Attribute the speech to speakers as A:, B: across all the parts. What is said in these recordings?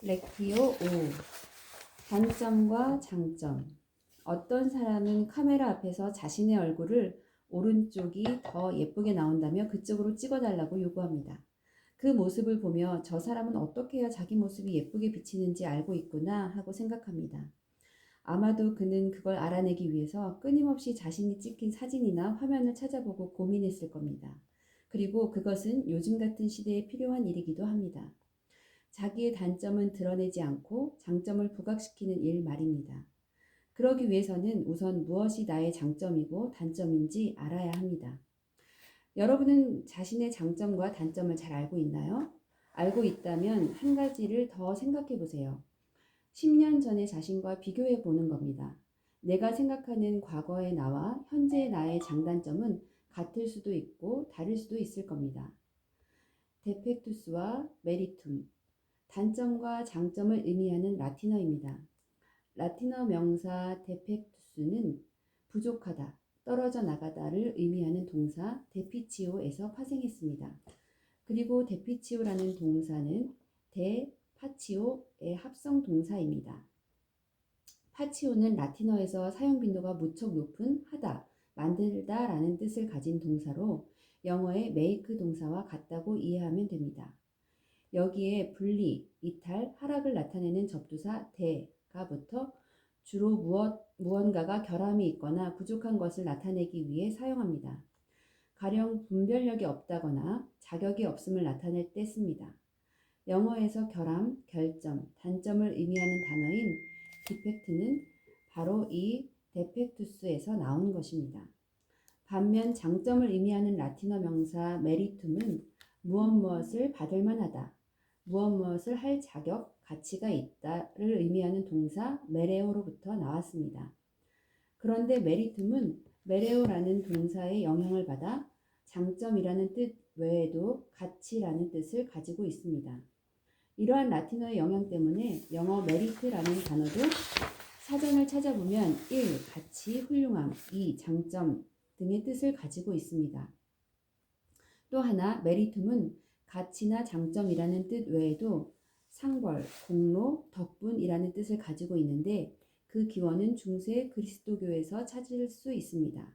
A: 렉티오 5. 단점과 장점. 어떤 사람은 카메라 앞에서 자신의 얼굴을 오른쪽이 더 예쁘게 나온다며 그쪽으로 찍어달라고 요구합니다. 그 모습을 보며 저 사람은 어떻게 해야 자기 모습이 예쁘게 비치는지 알고 있구나 하고 생각합니다. 아마도 그는 그걸 알아내기 위해서 끊임없이 자신이 찍힌 사진이나 화면을 찾아보고 고민했을 겁니다. 그리고 그것은 요즘 같은 시대에 필요한 일이기도 합니다. 자기의 단점은 드러내지 않고 장점을 부각시키는 일 말입니다. 그러기 위해서는 우선 무엇이 나의 장점이고 단점인지 알아야 합니다. 여러분은 자신의 장점과 단점을 잘 알고 있나요? 알고 있다면 한 가지를 더 생각해 보세요. 10년 전의 자신과 비교해 보는 겁니다. 내가 생각하는 과거의 나와 현재의 나의 장단점은 같을 수도 있고 다를 수도 있을 겁니다. 데펙투스와 메리툼. 단점과 장점을 의미하는 라틴어입니다. 라틴어 명사 데펙투스는 부족하다, 떨어져 나가다를 의미하는 동사 데피치오에서 파생했습니다. 그리고 데피치오라는 동사는 데 파치오의 합성 동사입니다. 파치오는 라틴어에서 사용 빈도가 무척 높은 하다, 만들다 라는 뜻을 가진 동사로 영어의 make 동사와 같다고 이해하면 됩니다. 여기에 분리, 이탈, 하락을 나타내는 접두사 대가 붙어 주로 무언가가 결함이 있거나 부족한 것을 나타내기 위해 사용합니다. 가령 분별력이 없다거나 자격이 없음을 나타낼 때 씁니다. 영어에서 결함, 결점, 단점을 의미하는 단어인 디펙트는 바로 이 데펙투스에서 나온 것입니다. 반면 장점을 의미하는 라틴어 명사 메리툼은 무엇을 받을 만하다, 무엇을 할 자격, 가치가 있다를 의미하는 동사 메레오로부터 나왔습니다. 그런데 메리툼은 메레오라는 동사의 영향을 받아 장점이라는 뜻 외에도 가치라는 뜻을 가지고 있습니다. 이러한 라틴어의 영향 때문에 영어 메리트라는 단어도 사전을 찾아보면 1. 가치, 훌륭함, 2. 장점 등의 뜻을 가지고 있습니다. 또 하나 메리툼은 가치나 장점이라는 뜻 외에도 상벌, 공로, 덕분이라는 뜻을 가지고 있는데 그 기원은 중세 그리스도교에서 찾을 수 있습니다.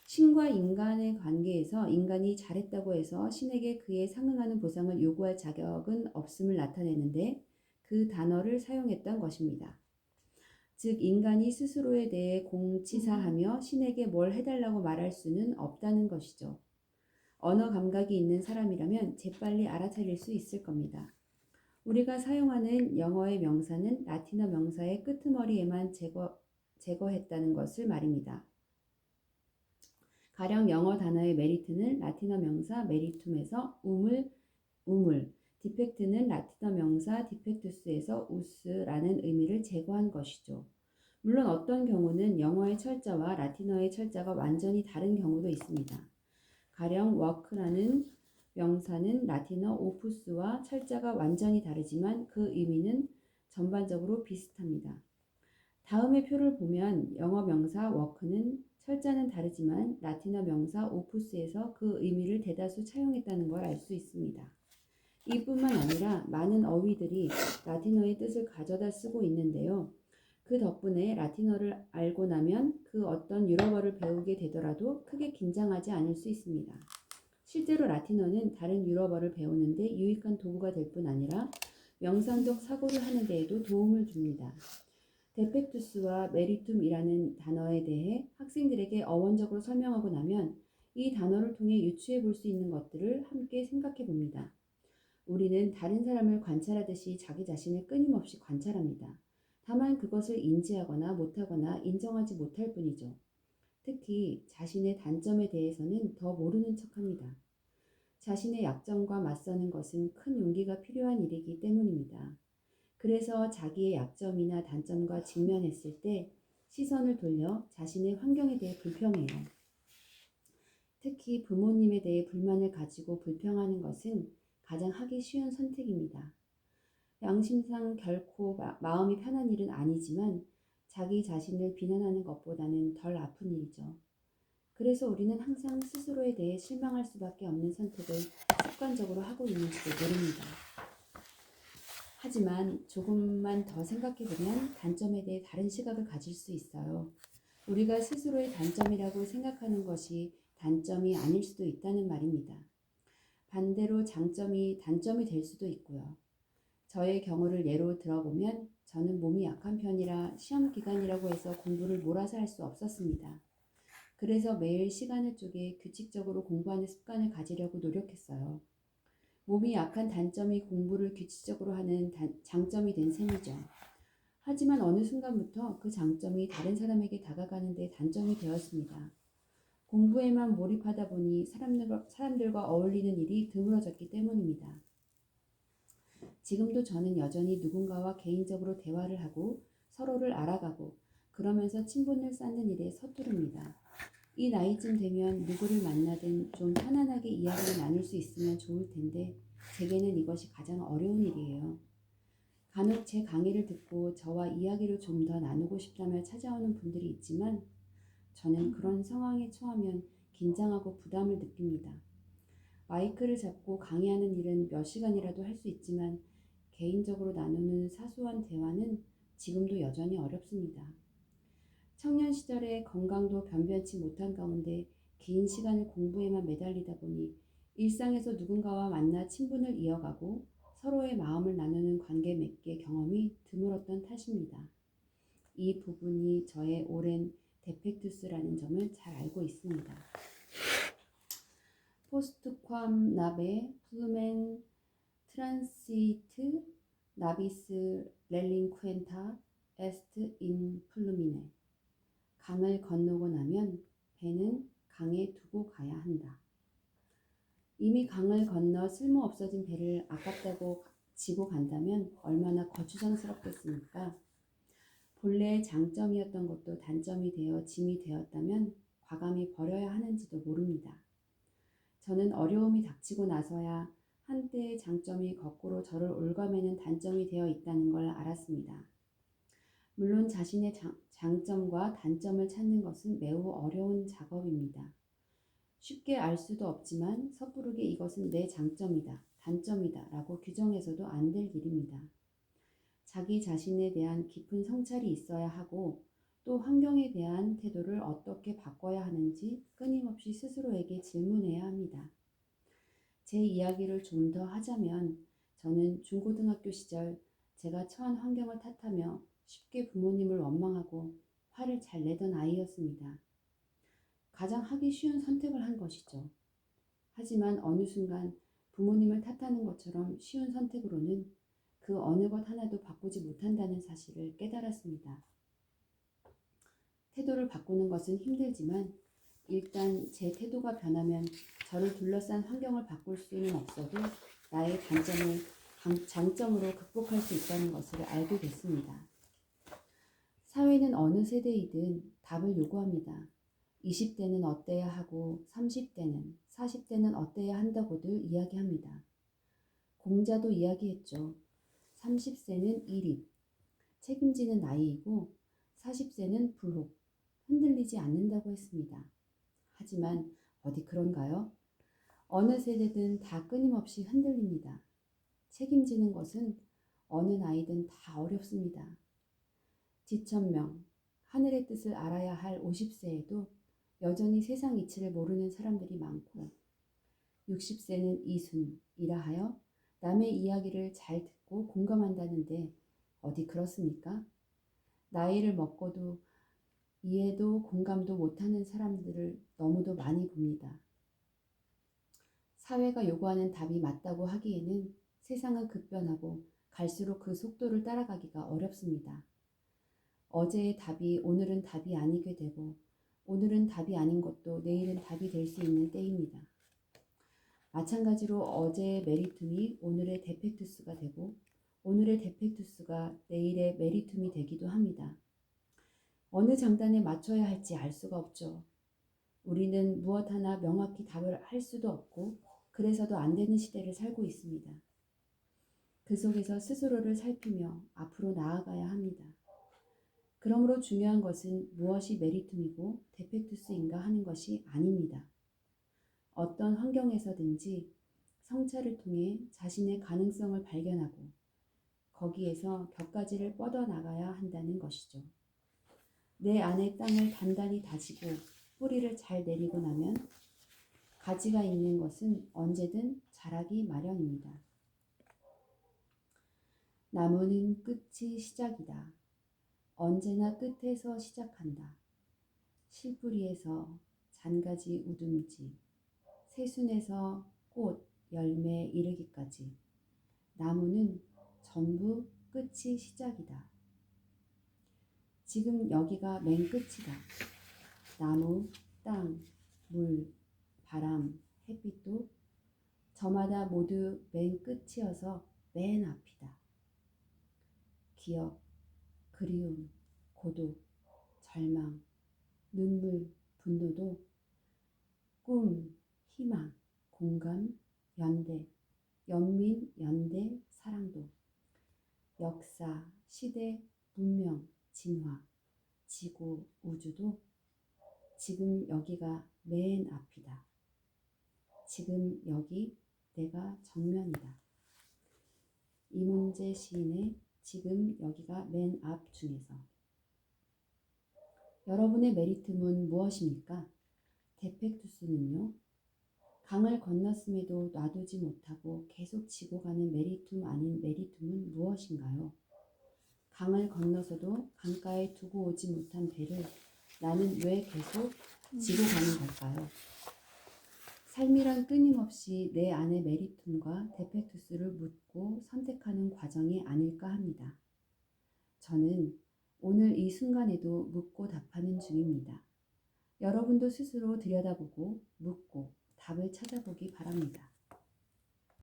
A: 신과 인간의 관계에서 인간이 잘했다고 해서 신에게 그에 상응하는 보상을 요구할 자격은 없음을 나타내는데 그 단어를 사용했던 것입니다. 즉 인간이 스스로에 대해 공치사하며 신에게 뭘 해달라고 말할 수는 없다는 것이죠. 언어 감각이 있는 사람이라면 재빨리 알아차릴 수 있을 겁니다. 우리가 사용하는 영어의 명사는 라틴어 명사의 끄트머리에만 제거했다는 것을 말입니다. 가령 영어 단어의 메리트는 라틴어 명사 메리툼에서 우물, 디펙트는 라틴어 명사 디펙투스에서 우스라는 의미를 제거한 것이죠. 물론 어떤 경우는 영어의 철자와 라틴어의 철자가 완전히 다른 경우도 있습니다. 가령 work라는 명사는 라틴어 오푸스와 철자가 완전히 다르지만 그 의미는 전반적으로 비슷합니다. 다음의 표를 보면 영어 명사 work는 철자는 다르지만 라틴어 명사 오푸스에서 그 의미를 대다수 차용했다는 걸 알 수 있습니다. 이뿐만 아니라 많은 어휘들이 라틴어의 뜻을 가져다 쓰고 있는데요. 그 덕분에 라틴어를 알고 나면 그 어떤 유럽어를 배우게 되더라도 크게 긴장하지 않을 수 있습니다. 실제로 라틴어는 다른 유럽어를 배우는데 유익한 도구가 될 뿐 아니라 명상적 사고를 하는 데에도 도움을 줍니다. 데펙투스와 메리툼이라는 단어에 대해 학생들에게 어원적으로 설명하고 나면 이 단어를 통해 유추해 볼 수 있는 것들을 함께 생각해 봅니다. 우리는 다른 사람을 관찰하듯이 자기 자신을 끊임없이 관찰합니다. 다만 그것을 인지하거나 못하거나 인정하지 못할 뿐이죠. 특히 자신의 단점에 대해서는 더 모르는 척합니다. 자신의 약점과 맞서는 것은 큰 용기가 필요한 일이기 때문입니다. 그래서 자기의 약점이나 단점과 직면했을 때 시선을 돌려 자신의 환경에 대해 불평해요. 특히 부모님에 대해 불만을 가지고 불평하는 것은 가장 하기 쉬운 선택입니다. 양심상 결코 마음이 편한 일은 아니지만 자기 자신을 비난하는 것보다는 덜 아픈 일이죠. 그래서 우리는 항상 스스로에 대해 실망할 수밖에 없는 선택을 습관적으로 하고 있는지도 모릅니다. 하지만 조금만 더 생각해보면 단점에 대해 다른 시각을 가질 수 있어요. 우리가 스스로의 단점이라고 생각하는 것이 단점이 아닐 수도 있다는 말입니다. 반대로 장점이 단점이 될 수도 있고요. 저의 경우를 예로 들어보면 저는 몸이 약한 편이라 시험 기간이라고 해서 공부를 몰아서 할 수 없었습니다. 그래서 매일 시간을 쪼개 규칙적으로 공부하는 습관을 가지려고 노력했어요. 몸이 약한 단점이 공부를 규칙적으로 하는 장점이 된 셈이죠. 하지만 어느 순간부터 그 장점이 다른 사람에게 다가가는 데 단점이 되었습니다. 공부에만 몰입하다 보니 사람들과 어울리는 일이 드물어졌기 때문입니다. 지금도 저는 여전히 누군가와 개인적으로 대화를 하고 서로를 알아가고 그러면서 친분을 쌓는 일에 서투릅니다. 이 나이쯤 되면 누구를 만나든 좀 편안하게 이야기를 나눌 수 있으면 좋을 텐데 제게는 이것이 가장 어려운 일이에요. 간혹 제 강의를 듣고 저와 이야기를 좀 더 나누고 싶다며 찾아오는 분들이 있지만 저는 그런 상황에 처하면 긴장하고 부담을 느낍니다. 마이크를 잡고 강의하는 일은 몇 시간이라도 할 수 있지만 개인적으로 나누는 사소한 대화는 지금도 여전히 어렵습니다. 청년 시절에 건강도 변변치 못한 가운데 긴 시간을 공부에만 매달리다 보니 일상에서 누군가와 만나 친분을 이어가고 서로의 마음을 나누는 관계 맺기의 경험이 드물었던 탓입니다. 이 부분이 저의 오랜 데펙투스라는 점을 잘 알고 있습니다. 포스트ความ나베 플루멘 트란시트 나비스 렐링쿠엔타 에스트 인 플루미네. 강을 건너고 나면 배는 강에 두고 가야 한다. 이미 강을 건너 쓸모없어진 배를 아깝다고 지고 간다면 얼마나 거추장스럽겠습니까? 본래의 장점이었던 것도 단점이 되어 짐이 되었다면 과감히 버려야 하는지도 모릅니다. 저는 어려움이 닥치고 나서야 한때의 장점이 거꾸로 저를 올가매는 단점이 되어 있다는 걸 알았습니다. 물론 자신의 장점과 단점을 찾는 것은 매우 어려운 작업입니다. 쉽게 알 수도 없지만 섣부르게 이것은 내 장점이다, 단점이다 라고 규정해서도 안 될 일입니다. 자기 자신에 대한 깊은 성찰이 있어야 하고 또 환경에 대한 태도를 어떻게 바꿔야 하는지 끊임없이 스스로에게 질문해야 합니다. 제 이야기를 좀 더 하자면 저는 중고등학교 시절 제가 처한 환경을 탓하며 쉽게 부모님을 원망하고 화를 잘 내던 아이였습니다. 가장 하기 쉬운 선택을 한 것이죠. 하지만 어느 순간 부모님을 탓하는 것처럼 쉬운 선택으로는 그 어느 것 하나도 바꾸지 못한다는 사실을 깨달았습니다. 태도를 바꾸는 것은 힘들지만 일단 제 태도가 변하면 저를 둘러싼 환경을 바꿀 수는 없어도 나의 단점을 장점으로 극복할 수 있다는 것을 알게 됐습니다. 사회는 어느 세대이든 답을 요구합니다. 20대는 어때야 하고 30대는 40대는 어때야 한다고들 이야기합니다. 공자도 이야기했죠. 30세는 일입, 책임지는 나이이고 40세는 불혹, 흔들리지 않는다고 했습니다. 하지만 어디 그런가요? 어느 세대든 다 끊임없이 흔들립니다. 책임지는 것은 어느 나이든 다 어렵습니다. 지천명, 하늘의 뜻을 알아야 할 50세에도 여전히 세상 이치를 모르는 사람들이 많고 60세는 이순이라 하여 남의 이야기를 잘 듣고 공감한다는데 어디 그렇습니까? 나이를 먹고도 이해도 공감도 못하는 사람들을 너무도 많이 봅니다. 사회가 요구하는 답이 맞다고 하기에는 세상은 급변하고 갈수록 그 속도를 따라가기가 어렵습니다. 어제의 답이 오늘은 답이 아니게 되고 오늘은 답이 아닌 것도 내일은 답이 될 수 있는 때입니다. 마찬가지로 어제의 메리툼이 오늘의 데펙투스가 되고 오늘의 데펙투스가 내일의 메리툼이 되기도 합니다. 어느 장단에 맞춰야 할지 알 수가 없죠. 우리는 무엇 하나 명확히 답을 할 수도 없고 그래서도 안 되는 시대를 살고 있습니다. 그 속에서 스스로를 살피며 앞으로 나아가야 합니다. 그러므로 중요한 것은 무엇이 메리툼이고 데펙투스인가 하는 것이 아닙니다. 어떤 환경에서든지 성찰을 통해 자신의 가능성을 발견하고 거기에서 격가지를 뻗어나가야 한다는 것이죠. 내 안의 땅을 단단히 다지고 뿌리를 잘 내리고 나면 가지가 있는 것은 언제든 자라기 마련입니다. 나무는 끝이 시작이다. 언제나 끝에서 시작한다. 실뿌리에서 잔가지 우둔지, 새순에서 꽃, 열매 이르기까지 나무는 전부 끝이 시작이다. 지금 여기가 맨 끝이다. 나무, 땅, 물, 바람, 햇빛도 저마다 모두 맨 끝이어서 맨 앞이다. 기억, 그리움, 고독, 절망, 눈물, 분노도 꿈, 희망, 공감, 연대, 연민, 연대, 사랑도 역사, 시대, 문명, 진화, 지구, 우주도 지금 여기가 맨 앞이다. 지금 여기 내가 정면이다. 이문재 시인의 지금 여기가 맨 앞 중에서 여러분의 메리트는 무엇입니까? 데펙투스는요. 강을 건넜음에도 놔두지 못하고 계속 지고 가는 메리툼 아닌 메리툼은 무엇인가요? 강을 건너서도 강가에 두고 오지 못한 배를 나는 왜 계속 지고 가는 걸까요? 삶이란 끊임없이 내 안의 메리툼과 데펙투스를 묻고 선택하는 과정이 아닐까 합니다. 저는 오늘 이 순간에도 묻고 답하는 중입니다. 여러분도 스스로 들여다보고 묻고 답을 찾아보기 바랍니다.